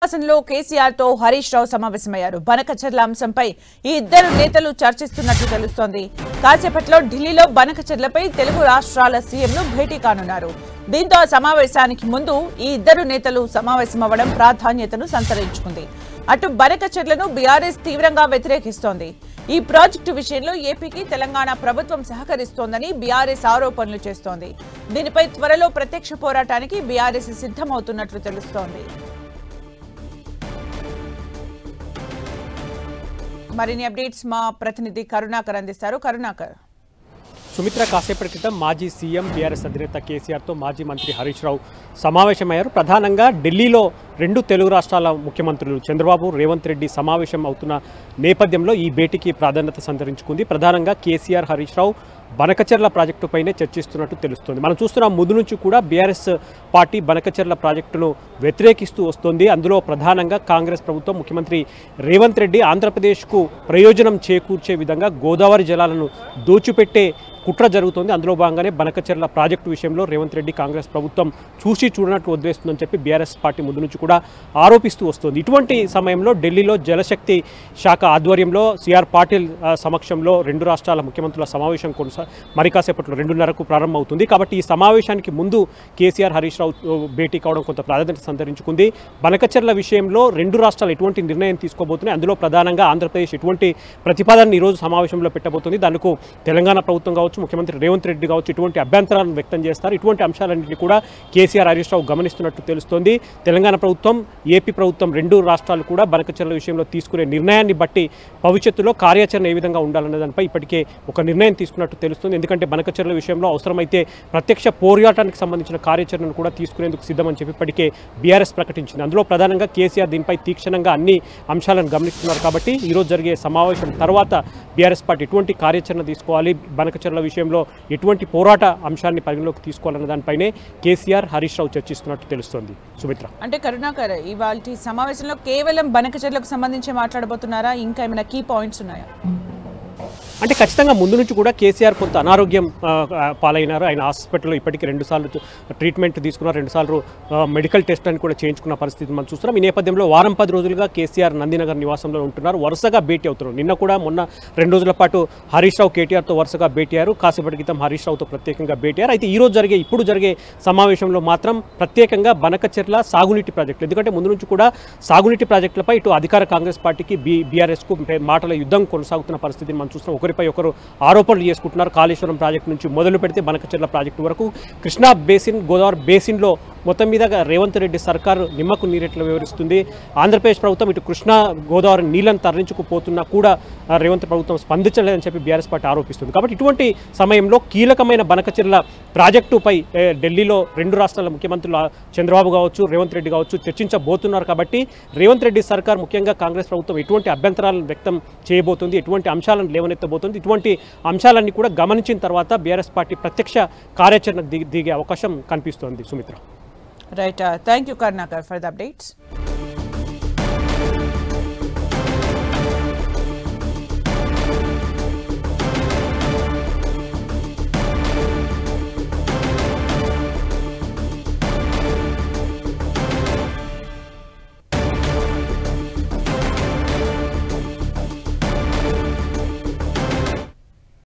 లో కేసీఆర్ తో హరీష్ రావు సమావేశమయ్యారు. బనకచెర్ల అంశంపై ఈ ఇద్దరు నేతలు చర్చిస్తున్నట్లు తెలుస్తోంది. కాసేపట్లో ఢిల్లీలో బనకచెర్లపై తెలుగు రాష్ట్రాల సీఎంలు భేటీ కానున్నారు. దీంతో ఆ సమావేశానికి ముందు ఈ ఇద్దరు నేతలు సమావేశమవ్వడం ప్రాధాన్యతను సంతరించుకుంది. అటు బనకచెర్లను బీఆర్ఎస్ తీవ్రంగా వ్యతిరేకిస్తోంది. ఈ ప్రాజెక్టు విషయంలో ఏపీకి తెలంగాణ ప్రభుత్వం సహకరిస్తోందని బీఆర్ఎస్ ఆరోపణలు చేస్తోంది. దీనిపై త్వరలో ప్రత్యక్ష పోరాటానికి బీఆర్ఎస్ సిద్ధమవుతున్నట్లు తెలుస్తోంది. మరిన్ని అప్డేట్స్ మా ప్రతినిధి కరుణాకర్ అందిస్తారు. కరుణాకర్, సుమిత్ర, కాసేపటి క్రితం మాజీ సీఎం బీఆర్ఎస్ అధినేత కేసీఆర్తో మాజీ మంత్రి హరీష్ రావు సమావేశమయ్యారు. ప్రధానంగా ఢిల్లీలో రెండు తెలుగు రాష్ట్రాల ముఖ్యమంత్రులు చంద్రబాబు, రేవంత్ రెడ్డి సమావేశం అవుతున్న నేపథ్యంలో ఈ భేటీకి ప్రాధాన్యత సంతరించుకుంది. ప్రధానంగా కేసీఆర్, హరీష్ రావు బనకచెర్ల ప్రాజెక్టుపైనే చర్చిస్తున్నట్టు తెలుస్తోంది. మనం చూస్తున్నాం, ముందు నుంచి కూడా బీఆర్ఎస్ పార్టీ బనకచెర్ల ప్రాజెక్టును వ్యతిరేకిస్తూ వస్తోంది. అందులో ప్రధానంగా కాంగ్రెస్ ప్రభుత్వం, ముఖ్యమంత్రి రేవంత్ రెడ్డి ఆంధ్రప్రదేశ్కు ప్రయోజనం చేకూర్చే విధంగా గోదావరి జలాలను దోచిపెట్టే కుట్ర జరుగుతోంది. అందులో భాగంగానే బనకచెర్ల ప్రాజెక్టు విషయంలో రేవంత్ రెడ్డి కాంగ్రెస్ ప్రభుత్వం చూసి చూడనట్లు వదిలేస్తుందని చెప్పి బీఆర్ఎస్ పార్టీ ముందు నుంచి కూడా ఆరోపిస్తూ వస్తుంది. ఇటువంటి సమయంలో ఢిల్లీలో జలశక్తి శాఖ ఆధ్వర్యంలో సిఆర్ పాటిల్ సమక్షంలో రెండు రాష్ట్రాల ముఖ్యమంత్రుల సమావేశం మరి కాసేపట్లో 2:30కు ప్రారంభమవుతుంది. కాబట్టి ఈ సమావేశానికి ముందు కేసీఆర్, హరీష్ రావు భేటీ కావడం కొంత ప్రాధాన్యత సంతరించుకుంది. బనకచెర్ల విషయంలో రెండు రాష్ట్రాలు ఎటువంటి నిర్ణయం తీసుకోబోతున్నాయి, అందులో ప్రధానంగా ఆంధ్రప్రదేశ్ ఎటువంటి ప్రతిపాదనని ఈరోజు సమావేశంలో పెట్టబోతుంది, దానికి తెలంగాణ ప్రభుత్వం కావచ్చు, ముఖ్యమంత్రి రేవంత్ రెడ్డి కావచ్చు ఇటువంటి అభ్యంతరాలను వ్యక్తం చేస్తారు. ఇటువంటి అంశాలన్నింటినీ కూడా కేసీఆర్, హరీష్ రావు గమనిస్తున్నట్టు తెలుస్తోంది. తెలంగాణ ప్రభుత్వం, ఏపీ ప్రభుత్వం రెండు రాష్ట్రాలు కూడా బనకచెర్ల విషయంలో తీసుకునే నిర్ణయాన్ని బట్టి భవిష్యత్తులో కార్యాచరణ ఏ విధంగా ఉండాలనే దానిపై ఇప్పటికే ఒక నిర్ణయం తీసుకున్నట్టు తెలుస్తుంది. ఎందుకంటే బనకచెర్ల విషయంలో అవసరమైతే ప్రత్యక్ష పోరాటానికి సంబంధించిన కార్యాచరణను కూడా తీసుకునేందుకు సిద్ధమని చెప్పి ఇప్పటికే బీఆర్ఎస్ ప్రకటించింది. అందులో ప్రధానంగా కేసీఆర్ దీనిపై తీక్షణంగా అన్ని అంశాలను గమనిస్తున్నారు. కాబట్టి ఈరోజు జరిగే సమావేశం తర్వాత బీఆర్ఎస్ పార్టీ ఎటువంటి కార్యాచరణ తీసుకోవాలి, బనకచెర్ల విషయంలో ఎటువంటి పోరాట అంశాన్ని పరిగణలోకి తీసుకోవాలన్న దానిపైనే కేసీఆర్, హరీష్ రావు చర్చిస్తున్నట్టు తెలుస్తోంది. సుమిత్ర, అంటే కరుణాకర్, ఇవాళ సమావేశంలో కేవలం బనకచెర్లకు సంబంధించి మాట్లాడబోతున్నారా, ఇంకా ఏమైనా కీ పాయింట్స్ ఉన్నాయా? అంటే ఖచ్చితంగా ముందు నుంచి కూడా కేసీఆర్ కొంత అనారోగ్యం పాలైనారు. ఆయన హాస్పిటల్లో ఇప్పటికీ 2 సార్లు ట్రీట్మెంట్ తీసుకున్నారు, 2 సార్లు మెడికల్ టెస్ట్ అని కూడా చేయించుకున్న పరిస్థితి మనం చూస్తున్నాం. ఈ నేపథ్యంలో వారం 10 రోజులుగా కేసీఆర్ నందినగర్ నివాసంలో ఉంటున్నారు. వరుసగా భేటీ అవుతున్నారు. నిన్న కూడా మొన్న 2 రోజుల పాటు హరీష్ రావు కేటీఆర్తో వరుసగా భేటీ అయ్యారు. కాసేపటి క్రితం హరీష్ రావుతో ప్రత్యేకంగా భేటీ అయ్యారు. అయితే ఇప్పుడు జరిగే సమావేశంలో మాత్రం ప్రత్యేకంగా బనకచెర్ల సాగునీటి ప్రాజెక్టులు, ఎందుకంటే ముందు నుంచి కూడా సాగునీటి ప్రాజెక్టులపై ఇటు అధికార కాంగ్రెస్ పార్టీకి బీఆర్ఎస్కు మాటల యుద్ధం కొనసాగుతున్న పరిస్థితిని మనం చూస్తున్నాం. ఒకరిపై ఒకరు ఆరోపణలు చేసుకుంటున్నారు. కాళేశ్వరం ప్రాజెక్టు నుంచి మొదలు పెడితే బనకచెర్ల ప్రాజెక్టు వరకు కృష్ణా బేసిన్, గోదావరి బేసిన్లో మొత్తం మీద రేవంత్ రెడ్డి సర్కారు నిమ్మకు నీరెట్లు వివరిస్తుంది. ఆంధ్రప్రదేశ్ ప్రభుత్వం ఇటు కృష్ణా, గోదావరి నీళ్లను తరలించుకుపోతున్నా కూడా రేవంత్ ప్రభుత్వం స్పందించలేదని చెప్పి బీఆర్ఎస్ పార్టీ ఆరోపిస్తుంది. కాబట్టి ఇటువంటి సమయంలో కీలకమైన బనకచెర్ల ప్రాజెక్టుపై ఢిల్లీలో రెండు రాష్ట్రాల ముఖ్యమంత్రులు చంద్రబాబు కావచ్చు, రేవంత్ రెడ్డి కావచ్చు చర్చించబోతున్నారు. కాబట్టి రేవంత్ రెడ్డి సర్కార్, ముఖ్యంగా కాంగ్రెస్ ప్రభుత్వం ఎటువంటి అభ్యంతరాలను వ్యక్తం చేయబోతుంది, ఎటువంటి అంశాలను లేవనెత్తబోతుంది, ఇటువంటి అంశాలన్నీ కూడా గమనించిన తర్వాత బీఆర్ఎస్ పార్టీ ప్రత్యక్ష కార్యాచరణకు దిగే అవకాశం కనిపిస్తోంది. Sumitra, right, thank you Karunakar for the updates.